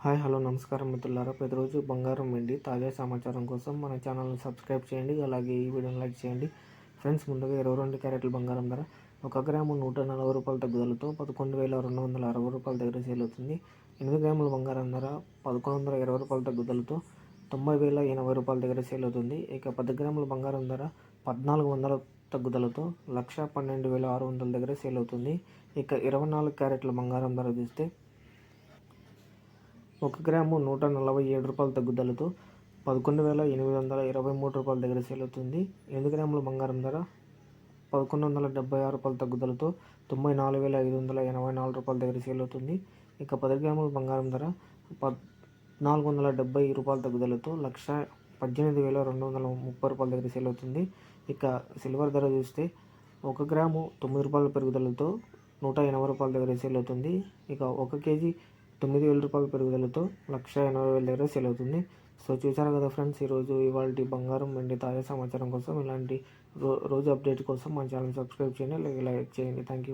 Hi hello నమస్కారం మిత్రులారా. ప్రతిరోజు బంగారం వెండి తాజా సమాచారం కోసం మన ఛానల్ని సబ్స్క్రైబ్ చేయండి. అలాగే ఈ వీడియోని లైక్ చేయండి. ఫ్రెండ్స్, ముందుగా 22 క్యారెట్ల బంగారం ధర 1 గ్రాము 140 రూపాయల తగ్గుదలతో 11,260 రూపాయల దగ్గర సేల్ అవుతుంది. 8 గ్రాముల బంగారం ధర 1,120 రూపాయల తగ్గుదలతో 90,080 రూపాయల దగ్గర సేల్ అవుతుంది. ఇక 10 గ్రాముల బంగారం ధర 1,400 తగ్గుదలతో 1,12,600 దగ్గర సేల్ అవుతుంది. ఇక 24 క్యారెట్ల బంగారం ధర చూస్తే 1 గ్రాము 147 రూపాయల తగ్గుదలతో 11,823 రూపాయల దగ్గర సేల్ అవుతుంది. 8 గ్రాముల బంగారం ధర 1,176 రూపాయల తగ్గుదలతో 94,584 రూపాయల దగ్గర సేల్ అవుతుంది. ఇక 10 గ్రాముల బంగారం ధర 1,470 రూపాయల తగ్గుదలతో 1,18,230 రూపాయల దగ్గర సేల్ అవుతుంది. ఇక సిల్వర్ ధర చూస్తే 1 గ్రాము 9 రూపాయల పెరుగుదలతో 180 రూపాయల దగ్గర సేల్ అవుతుంది. ఇక 1 కేజీ 9,000 రూపాయల పెరుగుదలతో 1,80,000 దగ్గర సేల్ అవుతుంది. సో చూసారు కదా ఫ్రెండ్స్, ఇవాళ బంగారం వెండి తాజా సమాచారం కోసం ఇలాంటి రోజు అప్డేట్ కోసం మన ఛానల్ సబ్స్క్రైబ్ చేయండి, లైక్ చేయండి. Thank you.